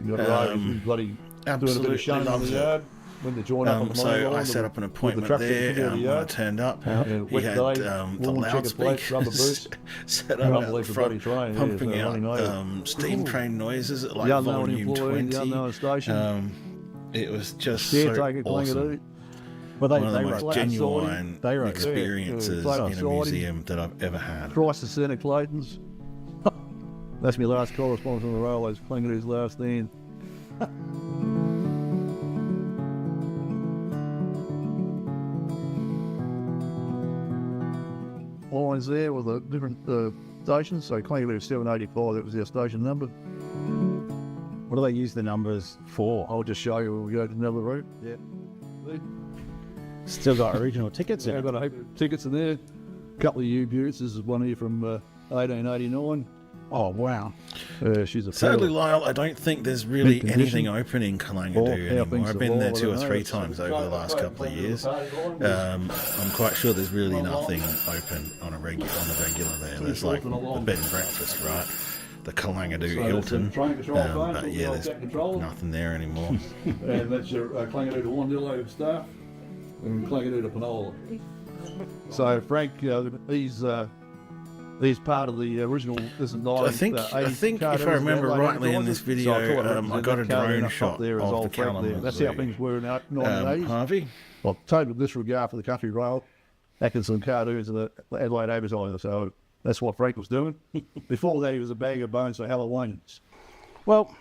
You got road, he's bloody doing a bit Absolutely of shunning in loves the it. yard. When they join up on the So main I line, set up an with the appointment trucks that there come out of the when I yard. turned up. And He wet had day, the warm checker plates, rubber loudspeakers boots. set up out the Unbelievable front, bloody train, yeah, pumping so out running over. steam train noises at like The unknown volume employee, 20. the unknown station. It was just Caretaker, so awesome. Kalangadoo. Well, they One of the they most wrote genuine They wrote- experiences yeah, in a siding. museum that I've ever had. Christ the Centre Clayton's. That's my last correspondence on the railways, Kalangadoo's last stand. Lines there with the different stations, so Kalangadoo 785, that was their station number. What do they use the numbers for? I'll just show you when we go to another route. Yeah. See? Still got original tickets in I've it. got a heap of tickets in there. A couple of U-Buttes. This is one here from 1889. Oh, wow. She's a Sadly, pearl. Lyle, I don't think there's really Mint condition. anything open in Kalangadoo Or how anymore. things I've been there evolve, I 2 or don't know. 3 It's- times over the last couple of years. I'm quite sure there's really nothing open on the regular there. There's like the bed and breakfast, right? The Kalangadoo Hilton. But yeah, there's nothing there anymore. And that's your Kalangadoo to Wanderlust staff and Kalangadoo to Penola. So Frank, he's part of the original. I think if I remember rightly in this video, I got a drone shot there of the Frank there. Kalamazoo. That's how things were in the 1980s. Harvey? Well, total disregard for the country rail, Atkinson cartoons and the Adelaide Overtime. So that's what Frank was doing. Before that, he was a bag of bones for Halloweens. Well,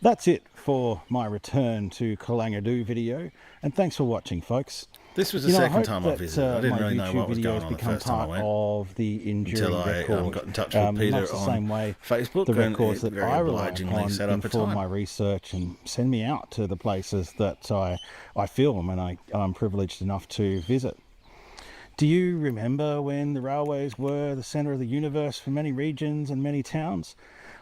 that's it for my return to Kalangadoo video, and thanks for watching, folks. This was the second I hope time I that, visited. I didn't my really know YouTube what was going videos on the become first time I part went. of the enduring Until I record. got in touch with Peter much the on same way Facebook, the and records it that very I rely obligingly upon set up a inform time. my research and send me out to the places that I film and I'm privileged enough to visit. Do you remember when the railways were the centre of the universe for many regions and many towns?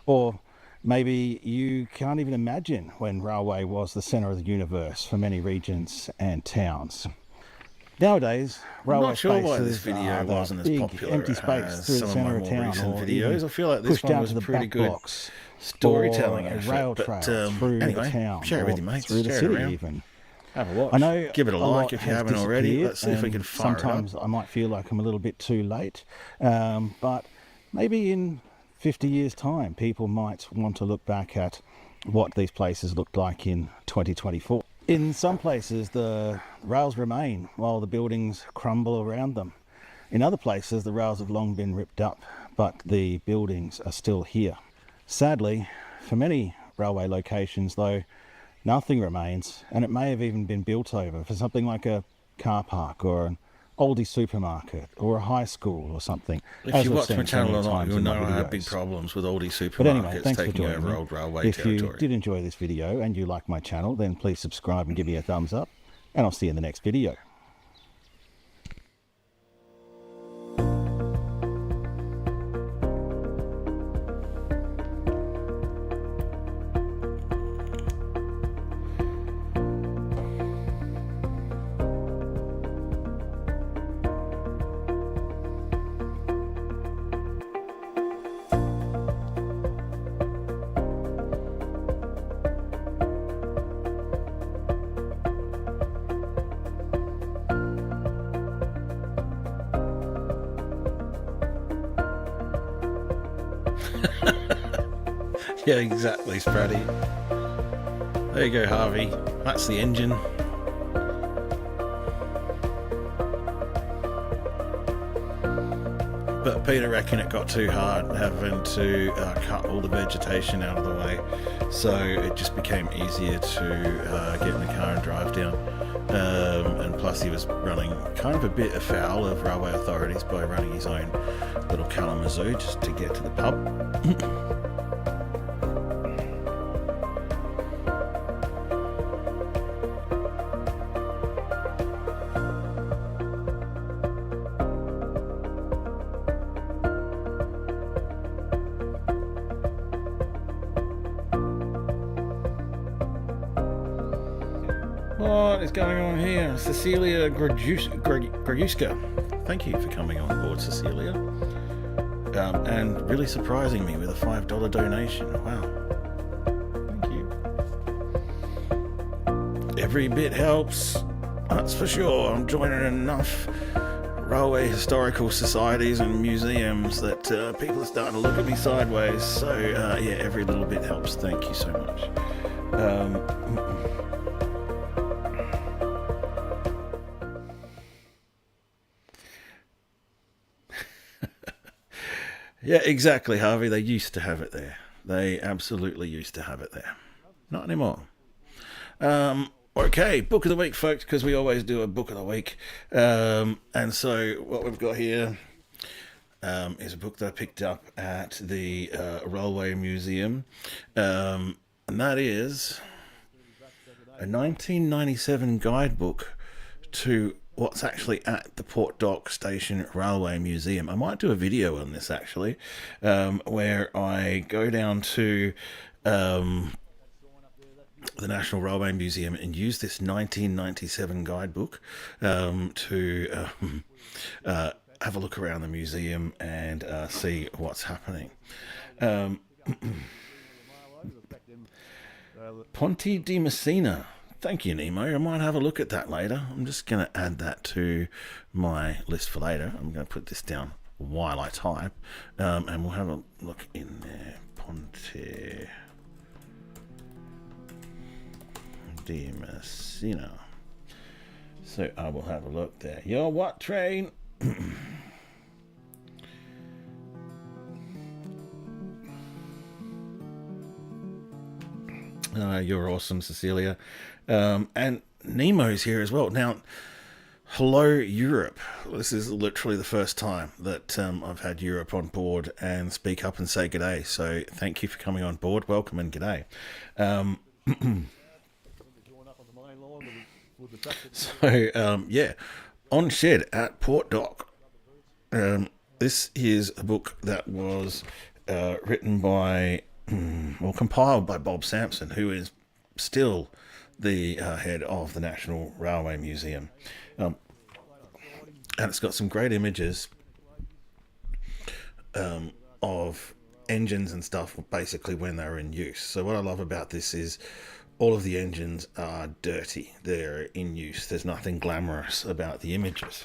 Or maybe you can't even imagine when railway was the centre of the universe for many regions and towns. Nowadays, I'm railway not sure why this spaces video are that wasn't as big popular empty space as through the some of my centre of more town, recent or videos. even I feel like this pushed one down was to a the pretty back good blocks, storytelling or a effort. rail But trail through anyway, the town, share it with or your mates, through the share it city around. even. Have a watch. I know Give it a lot like if you has haven't already. disappeared, Let's see if we and can fire sometimes it up. I might feel like I'm a little bit too late, but maybe in 50 years' time, people might want to look back at what these places looked like in 2024. In some places, the rails remain while the buildings crumble around them. In other places, the rails have long been ripped up, but the buildings are still here. Sadly, for many railway locations, though, nothing remains, and it may have even been built over for something like a car park or an oldie supermarket or a high school or something. If you watch my channel a lot, you'll know I have big problems with oldie But anyway, supermarkets thanks for taking joining over me. old railway If you territory. did enjoy this video and you like my channel, then please subscribe and give me a thumbs up, and I'll see you in the next video. Yeah, exactly, Spratty. There you go, Harvey. That's the engine. But Peter reckoned it got too hard having to cut all the vegetation out of the way, so it just became easier to get in the car and drive down. And plus he was running kind of a bit afoul of railway authorities by running his own little Kalamazoo just to get to the pub. What is going on here? Cecilia Grajuska. Thank you for coming on board, Cecilia. And really surprising me with a $5 donation. Wow. Thank you. Every bit helps. That's for sure. I'm joining enough railway historical societies and museums that people are starting to look at me sideways. So, yeah, every little bit helps. Thank you so much. Yeah, exactly, Harvey. They used to have it there. They absolutely used to have it there. Not anymore. Okay, book of the week, folks, because we always do a book of the week. And so what we've got here is a book that I picked up at the Railway Museum. And that is a 1997 guidebook to what's actually at the Port Dock Station Railway Museum. I might do a video on this actually, where I go down to the National Railway Museum and use this 1997 guidebook to have a look around the museum and see what's happening. Ponte di Messina. Thank you, Nemo. I might have a look at that later. I'm just going to add that to my list for later. I'm going to put this down while I type, and we'll have a look in there. Ponte di Messina. So I will have a look there. Your what train? You're awesome, Cecilia. And Nemo's here as well. Now, hello, Europe. This is literally the first time that I've had Europe on board and speak up and say g'day. So thank you for coming on board. Welcome and g'day. Yeah, on Shed at Port Dock. This is a book that was written by, or compiled by Bob Sampson, who is still the head of the National Railway Museum. And it's got some great images of engines and stuff, basically when they were in use. So what I love about this is all of the engines are dirty. They're in use. There's nothing glamorous about the images.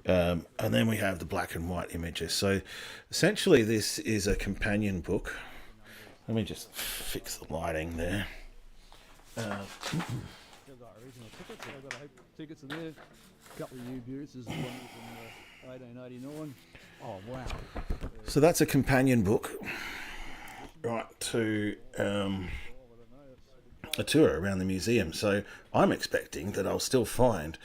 And then we have the black and white images. So essentially this is a companion book. Let me just fix the lighting there. Tickets are there. A couple of U-Buttes. This is one from 1889. Oh, wow. So that's a companion book, right, to a tour around the museum. So I'm expecting that I'll still find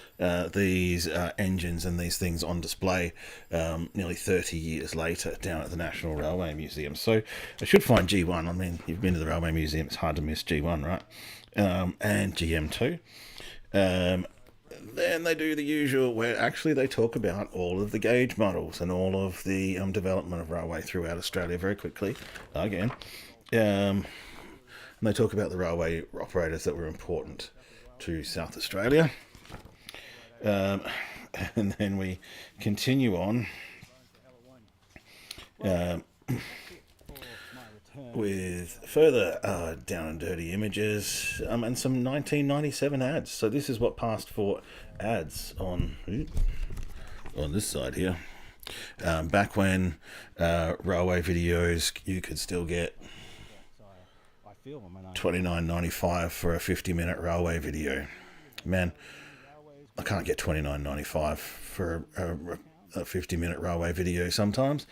these engines and these things on display nearly 30 years later down at the National Railway Museum. So I should find G1. I mean, you've been to the Railway Museum, it's hard to miss G1, right? And GM2. Then they do the usual where actually they talk about all of the gauge models and all of the development of railway throughout Australia very quickly again. And they talk about the railway operators that were important to South Australia. And then we continue on with further down and dirty images and some 1997 ads. So this is what passed for ads on this side here. Back when railway videos, you could still get $29.95 for a 50-minute railway video. Man, I can't get $29.95 for a 50-minute railway video sometimes.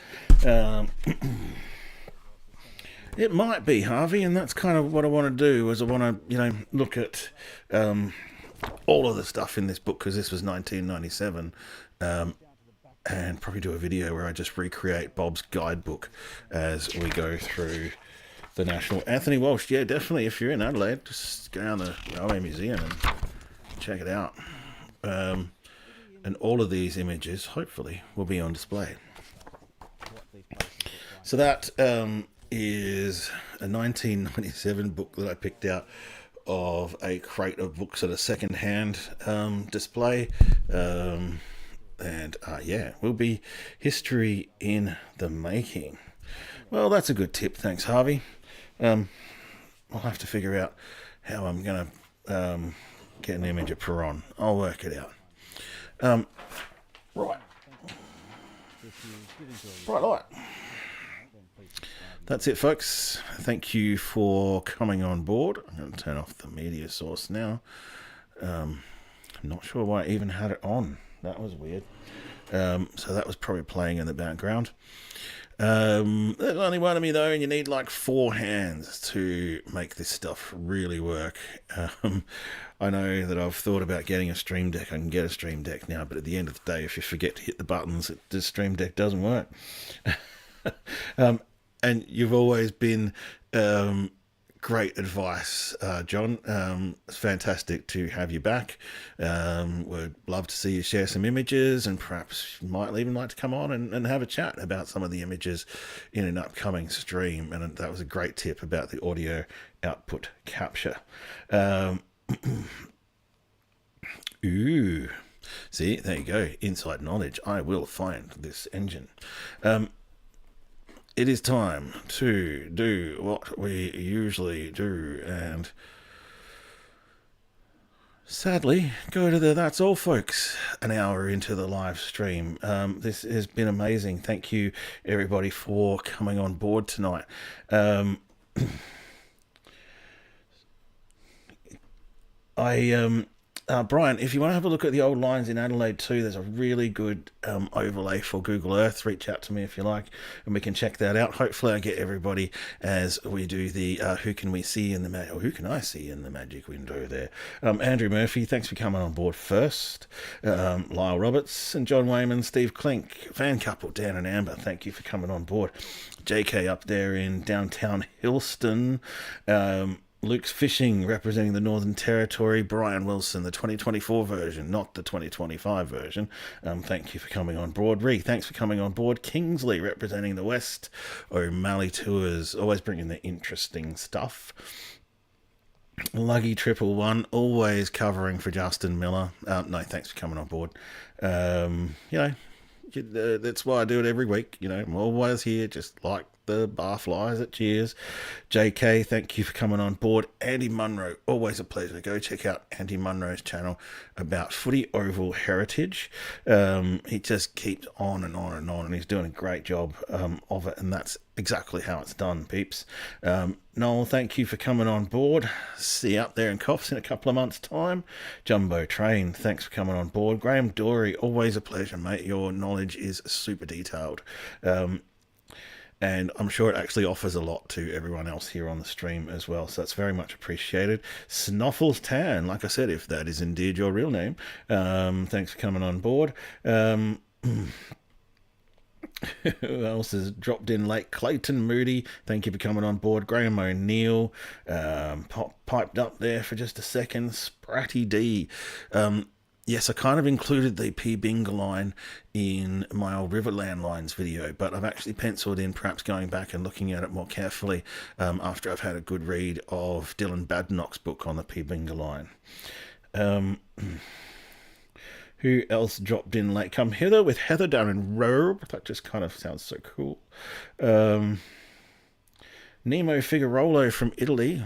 It might be, Harvey, and that's kind of what I want to do, is I want to, look at all of the stuff in this book, because this was 1997, and probably do a video where I just recreate Bob's guidebook as we go through the National. Anthony Walsh, yeah, definitely, if you're in Adelaide, just go down the Railway Museum and check it out. And all of these images, hopefully, will be on display. So that is a 1997 book that I picked out of a crate of books at a second-hand display. Yeah, will be history in the making. Well, that's a good tip. Thanks, Harvey. I'll have to figure out how I'm going to get an image of Perron. I'll work it out. Right. Right. That's it, folks. Thank you for coming on board. I'm going to turn off the media source now. I'm not sure why I even had it on. That was weird. So that was probably playing in the background. There's only one of me, though, and you need like 4 hands to make this stuff really work. I know that I've thought about getting a Stream Deck. I can get a Stream Deck now, but at the end of the day, if you forget to hit the buttons, the Stream Deck doesn't work. And you've always been great advice, John. It's fantastic to have you back. We'd love to see you share some images, and perhaps you might even like to come on and have a chat about some of the images in an upcoming stream. And that was a great tip about the audio output capture. Ooh. See, there you go. Inside knowledge. I will find this engine. It is time to do what we usually do, and sadly go to the That's All, folks. An hour into the live stream. This has been amazing. Thank you, everybody, for coming on board tonight. Brian, if you want to have a look at the old lines in Adelaide too, there's a really good overlay for Google Earth. Reach out to me if you like, and we can check that out. Hopefully I get everybody as we do the who can we see in the magic, or who can I see in the magic window there. Andrew Murphy, thanks for coming on board first. Lyle Roberts and John Wayman, Steve Klink, fan couple Dan and Amber, thank you for coming on board. JK up there in downtown Hillston. Luke's Fishing, representing the Northern Territory. Brian Wilson, the 2024 version, not the 2025 version. Thank you for coming on board. Ree, thanks for coming on board. Kingsley, representing the West. O'Malley Tours, always bringing the interesting stuff. Luggy 111, always covering for Justin Miller. No, thanks for coming on board. That's why I do it every week. I'm always here, just like the barflies at Cheers. JK, thank you for coming on board. Andy Munro, always a pleasure. Go check out Andy Munro's channel about footy oval heritage. He just keeps on and on and on, and he's doing a great job of it, and that's exactly how it's done, peeps. Noel, thank you for coming on board. See you up there in Coffs in a couple of months' time. Jumbo Train, thanks for coming on board. Graham Dory, always a pleasure, mate. Your knowledge is super detailed. And I'm sure it actually offers a lot to everyone else here on the stream as well, so that's very much appreciated. Snuffles Tan, like I said, if that is indeed your real name, thanks for coming on board. Who else has dropped in late? Clayton Moody, thank you for coming on board. Graham O'Neill, piped up there for just a second. Spratty D. Yes, I kind of included the P. Binga line in my old Riverland Lines video, but I've actually penciled in perhaps going back and looking at it more carefully after I've had a good read of Dylan Badenoch's book on the P. Binga line. Who else dropped in late? Come hither with Heather down in Robe. That just kind of sounds so cool. Nemo Figuerolo from Italy.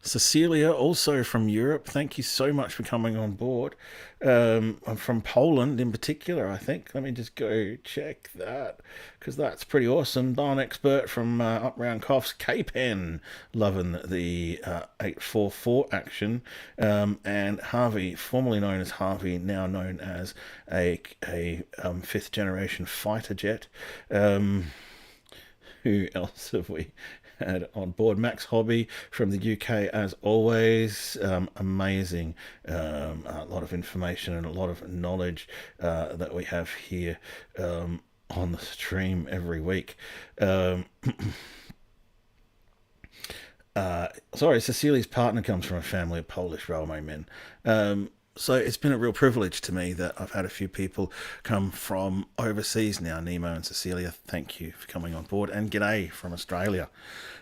Cecilia, also from Europe, thank you so much for coming on board. I'm from Poland in particular, I think. Let me just go check that, because that's pretty awesome. Don Expert from up round Coffs, K-Pen, loving the 844 action. And Harvey, formerly known as Harvey, now known as a fifth generation fighter jet. Who else have we had on board? Max Hobby from the UK, as always. Amazing. A lot of information and a lot of knowledge that we have here on the stream every week. Sorry, Cecilia's partner comes from a family of Polish railway men. So it's been a real privilege to me that I've had a few people come from overseas now. Nemo and Cecilia, thank you for coming on board. And g'day from Australia.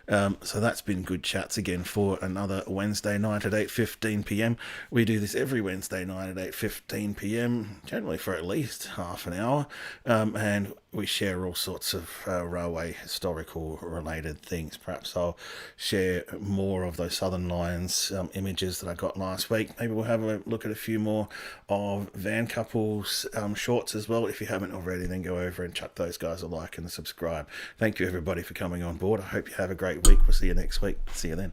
So that's been good chats again for another Wednesday night at 8:15 p.m. We do this every Wednesday night at 8:15 p.m, generally for at least half an hour. And we share all sorts of railway historical related things. Perhaps I'll share more of those Southern Lines images that I got last week. Maybe we'll have a look at a few more of Van Couple's shorts as well. If you haven't already, then go over and chuck those guys a like and subscribe. Thank you everybody for coming on board. I hope you have a great week. We'll see you next week. See you then.